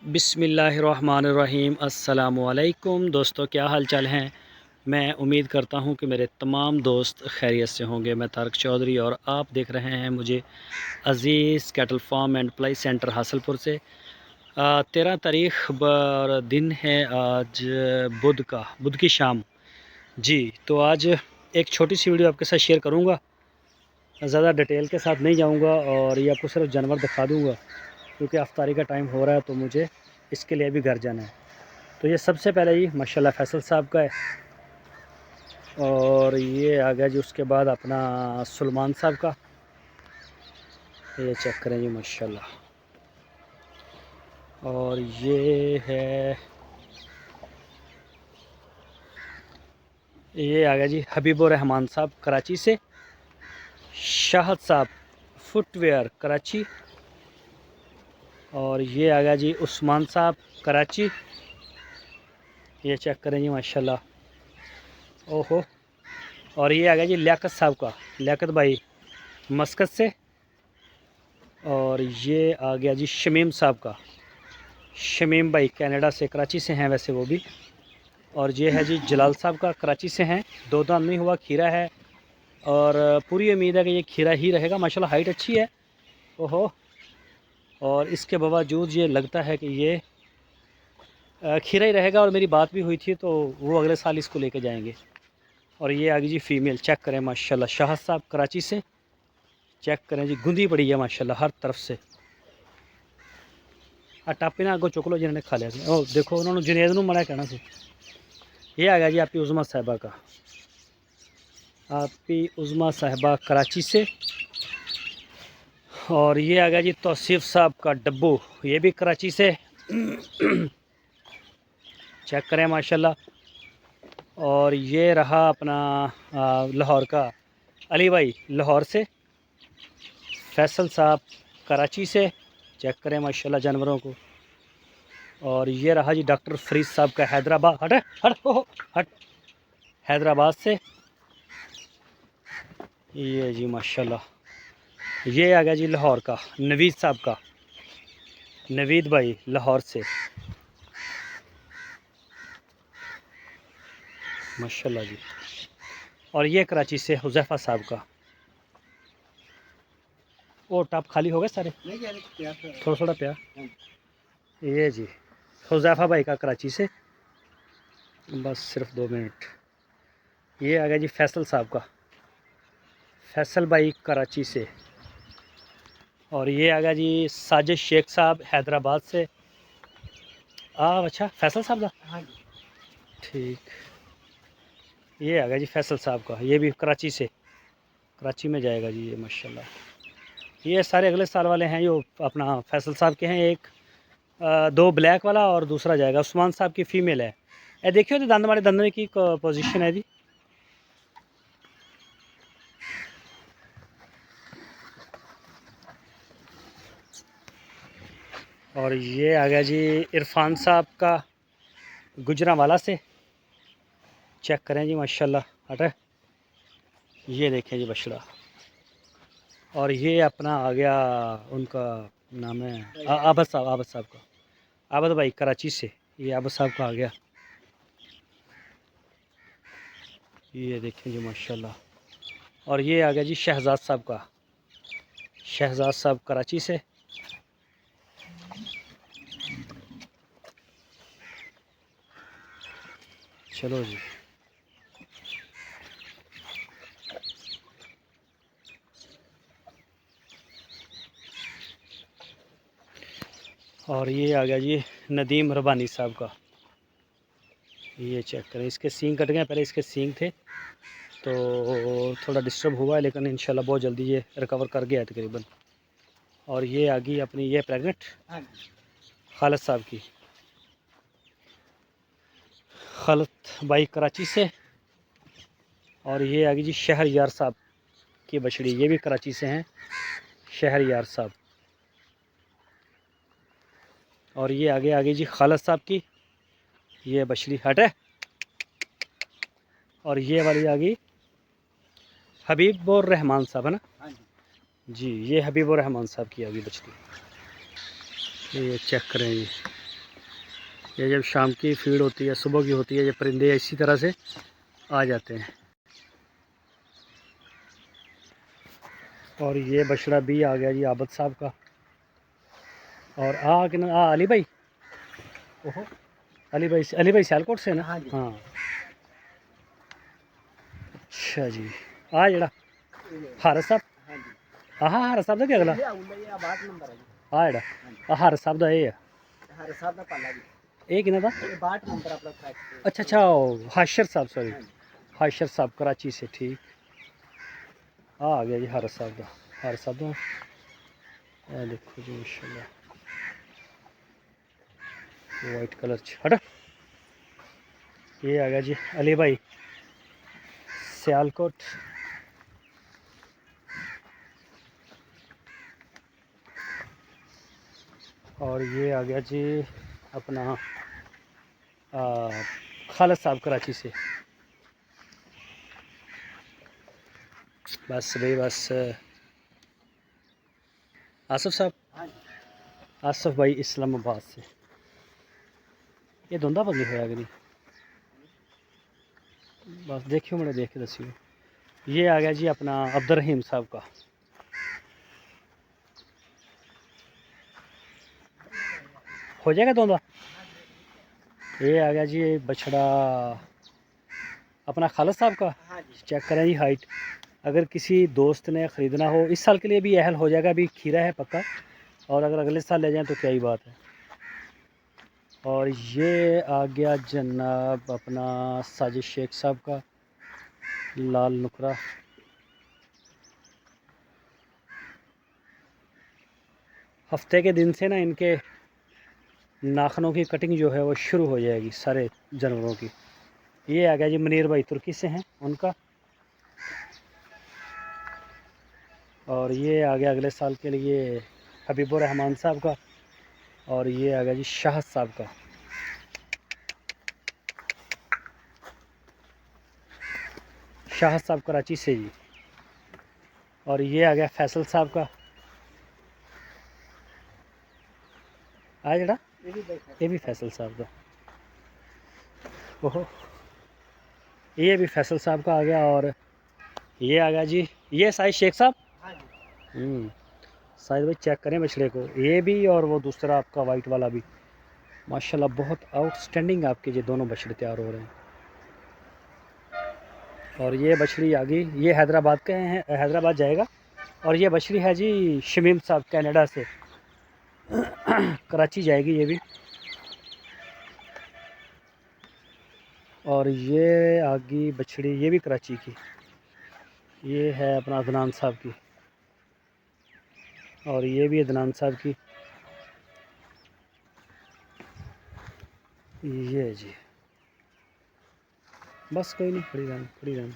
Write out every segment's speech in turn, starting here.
बिस्मिल्लाहिर्रहमानिर्रहीम। अस्सलामुअलैकुम दोस्तों, क्या हाल चाल हैं। मैं उम्मीद करता हूं कि मेरे तमाम दोस्त खैरियत से होंगे। मैं तारक चौधरी और आप देख रहे हैं मुझे Aziz cattle farm and ply centre Hasalpur से। 13 तारीख़ दिन है आज, बुध की शाम जी। तो आज एक छोटी सी वीडियो आपके साथ शेयर करूँगा, ज़्यादा डिटेल के साथ नहीं जाऊँगा और ये आपको सिर्फ जानवर दिखा दूँगा क्योंकि अफ्तारी का टाइम हो रहा है तो मुझे इसके लिए भी घर जाना है। तो ये सबसे पहले ही माशाल्लाह फैसल साहब का है और ये आ गया जी उसके बाद अपना सुलेमान साहब का। ये चेक करें जी माशाल्लाह। और ये आ गया जी हबीबुर रहमान साहब कराची से। शाहद साहब फुटवेयर कराची। और ये आ गया जी उस्मान साहब कराची। ये चेक करें जी माशाल्लाह। ओहो। और ये आ गया जी लियाकत साहब का, लियाकत भाई मस्कत से। और ये आ गया जी शमीम साहब का, शमीम भाई कनाडा से, कराची से हैं वैसे वो भी। और ये है जी जलाल साहब का, कराची से हैं। दो दाम नहीं हुआ, खीरा है और पूरी उम्मीद है कि ये खीरा ही रहेगा। माशाल्लाह हाइट अच्छी है। ओहो। और इसके बावजूद ये लगता है कि ये खीरा ही रहेगा। और मेरी बात भी हुई थी तो वो अगले साल इसको लेके जाएंगे। और ये आ गई जी फीमेल, चेक करें माशाल्लाह। शाहद साहब कराची से। चेक करें जी, गुंदी पड़ी है माशाल्लाह हर तरफ से। टापी ना अगो चुक लो जिन्होंने खा लिया। ओ देखो उन्होंने जुनेद नूं मना कहना सी। ये आ गया जी आपकी उज़मा साहिबा का, आपकी उज़मा साहिबा कराची से। और ये आ गया जी तौसीफ़ साहब का डब्बू, ये भी कराची से। चेक करें माशाल्लाह। और ये रहा अपना लाहौर का अली भाई लाहौर से। फैसल साहब कराची से। चेक करें माशाल्लाह जानवरों को। और ये रहा जी डॉक्टर फरीद साहब का हैदराबाद, हट हट हो हट, हैदराबाद से। ये जी माशाल्लाह। ये आ गया जी लाहौर का नवीद साहब का, नवीद भाई लाहौर से माशाल्लाह जी। और ये कराची से हुज़ैफ़ा साहब का। वो टॉप खाली हो गए सारे, थोड़ा थोड़ा प्यार। ये जी हुज़ैफ़ा भाई का कराची से। बस सिर्फ 2 मिनट। ये आ गया जी फैसल साहब का, फैसल भाई कराची से। और ये आ गया जी साजिद शेख साहब हैदराबाद से। अच्छा फैसल साहब का, हाँ जी ठीक। ये आ गया जी फैसल साहब का, ये भी कराची से, कराची में जाएगा जी ये माशाल्लाह। ये सारे अगले साल वाले हैं जो अपना फैसल साहब के हैं। एक 2 ब्लैक वाला और दूसरा जाएगा उस्मान साहब की फ़ीमेल है। ये देखियो तो दंद मारे दंद की पोजीशन है जी। और ये आ गया जी इरफान साहब का गुजरांवाला से। चेक करें जी माशाल्लाह। हटा, ये देखें जी बछड़ा। और ये अपना आ गया, उनका नाम है आबद साहब, आबद साहब का, आबद भाई कराची से। ये आबद साहब का आ गया। ये देखें जी माशाल्लाह। और ये आ गया जी शहजाद साहब का, शहजाद साहब कराची से। चलो जी। और ये आ गया जी नदीम रबानी साहब का। ये चेक करें, इसके सींग कट गए, पहले इसके सींग थे तो थोड़ा डिस्टर्ब हुआ है लेकिन इंशाल्लाह बहुत जल्दी ये रिकवर कर गया है तकरीबन। और ये आ गई अपनी ये प्रेग्नेंट खालिद साहब की, खालिद भाई कराची से। और ये आ गई जी शहर यार साहब की बछड़ी, ये भी कराची से हैं, शहर यार साहब। और ये आगे आ गई जी खालिद साहब की ये बछड़ी, हटे। और ये वाली आ गई हबीब और रहमान साहब, है ना जी। ये हबीब और रहमान साहब की आ गई बछड़ी। ये चेक करें जी। ये जब शाम की फीड होती है, सुबह की होती है, ये परिंदे इसी तरह से आ जाते हैं। और ये बछड़ा भी आ गया जी आबद साहब का। और अली भाई, ओहो अली भाई सियालकोट से ना? हाँ जी। हाँ अच्छा जी। आ जड़ा हारस साहब, हाँ जी। हाँ हारस साहब का क्या अगला ये आबाद नंबर है जी। आ जड़ा हारस साहब का ये है, हर साहब का पाला जी। ये किना था? ये 62 नंबर अपना फैक्ट्री। अच्छा अच्छा, हाशर साहब, सॉरी हाँ जी। हाशर साहब कराची से, ठीक। आ गया जी हारस साहब का। हारस साहब का देखो जी माशाल्लाह वाइट कलर हट। ये आ गया जी अली भाई सियालकोट। और ये आ गया जी अपना खालिद साहब कराची से। बस भाई बस। आसफ साहब, हाँ जी। आसफ भाई इस्लामाबाद से। ये धुंधा बंदी होया कि नहीं? बस देखियो मैंने देख के दसियो। ये आ गया जी अपना अब्दुल साहब का। हो जाएगा धुंधा। ये आ गया जी बछड़ा अपना खालिद साहब का। हाँ जी। चेक करें जी हाइट। अगर किसी दोस्त ने ख़रीदना हो इस साल के लिए भी अहल हो जाएगा, अभी खीरा है पक्का, और अगर अगले साल ले जाएं तो क्या ही बात है। और ये आ गया जनाब अपना साजिद शेख साहब का लाल नुकरा। हफ्ते के दिन से ना इनके नाखनों की कटिंग जो है वो शुरू हो जाएगी सारे जानवरों की। ये आ गया जी मुनीर भाई तुर्की से हैं उनका। और ये आ गया अगले साल के लिए हबीबुर रहमान साहब का। और ये आ गया जी शाह साहब का। शाह साहब कराची से जी। और ये आ गया फैसल साहब का। आ जड़ा ये भी फैसल साहब का। ओहो, ये भी फैसल साहब का आ गया। और ये आ गया जी ये साहिद शेख साहब। हाँ जी। शायद भाई चेक करें बछड़े को, ये भी और वो दूसरा आपका वाइट वाला भी माशाल्लाह बहुत आउटस्टैंडिंग आपके ये दोनों बछड़े तैयार हो रहे हैं। और ये बछड़ी आ गई, ये हैदराबाद के हैं, हैदराबाद जाएगा। और ये बछड़ी है जी शमीम साहब कनाडा से कराची जाएगी ये भी। और ये आ गई बछड़ी, ये भी कराची की, ये है अपना अदनान साहब की। और ये भी अदनान साहब की। ये जी बस कोई नहीं, खड़ी रहना।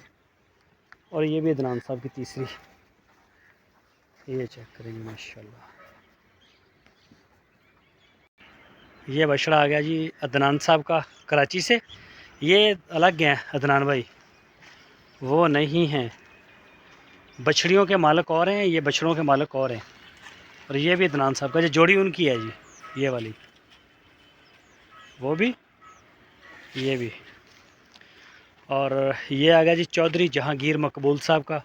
और ये भी अदनान साहब की तीसरी। ये चेक करेंगे माशाल्लाह। ये बछड़ा आ गया जी अदनान साहब का कराची से। ये अलग हैं अदनान भाई, वो नहीं हैं। बछड़ियों के मालिक और हैं, ये बछड़ों के मालिक और हैं। और ये भी अदनान साहब का, जो जोड़ी उनकी है जी, ये वाली, वो भी, ये भी। और ये आ गया जी चौधरी जहांगीर मकबूल साहब का,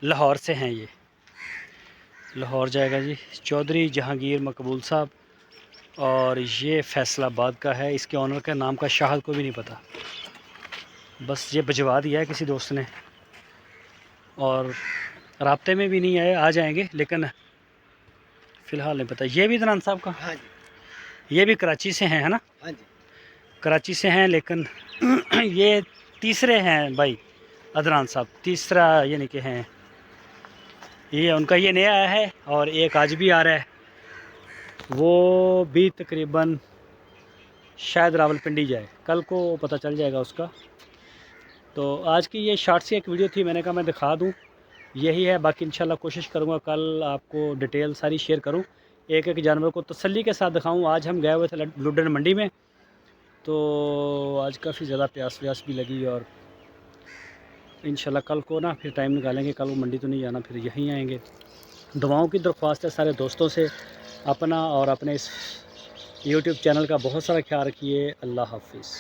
लाहौर से हैं ये, लाहौर जाएगा जी चौधरी जहांगीर मकबूल साहब। और ये फैसलाबाद का है, इसके ऑनर का नाम का शाहद को भी नहीं पता, बस ये भिजवा दिया है किसी दोस्त ने। और राब्ते में भी नहीं आए, आ जाएंगे लेकिन फ़िलहाल नहीं पता। ये भी अदनान साहब का। हाँ जी। ये भी कराची से हैं, है ना? हाँ जी। कराची से हैं, लेकिन ये तीसरे हैं भाई अदनान साहब, तीसरा यानी कि हैं ये, उनका ये नया आया है। और एक आज भी आ रहा है, वो भी तकरीबन शायद रावलपिंडी जाए, कल को पता चल जाएगा उसका। तो आज की ये शॉर्ट सी एक वीडियो थी, मैंने कहा मैं दिखा दूँ, यही है। बाकी इंशाल्लाह कोशिश करूँगा कल आपको डिटेल सारी शेयर करूँ, एक एक जानवर को तसल्ली के साथ दिखाऊँ। आज हम गए हुए थे लुडन मंडी में, तो आज काफ़ी ज़्यादा प्यास व्यास भी लगी। और इंशाल्लाह कल को ना फिर टाइम निकालेंगे, कल को मंडी तो नहीं जाना, फिर यहीं आएंगे। दुआओं की दरख्वास्त है सारे दोस्तों से, अपना और अपने इस यूट्यूब चैनल का बहुत सारा ख्याल रखिए। अल्लाह हाफिज़।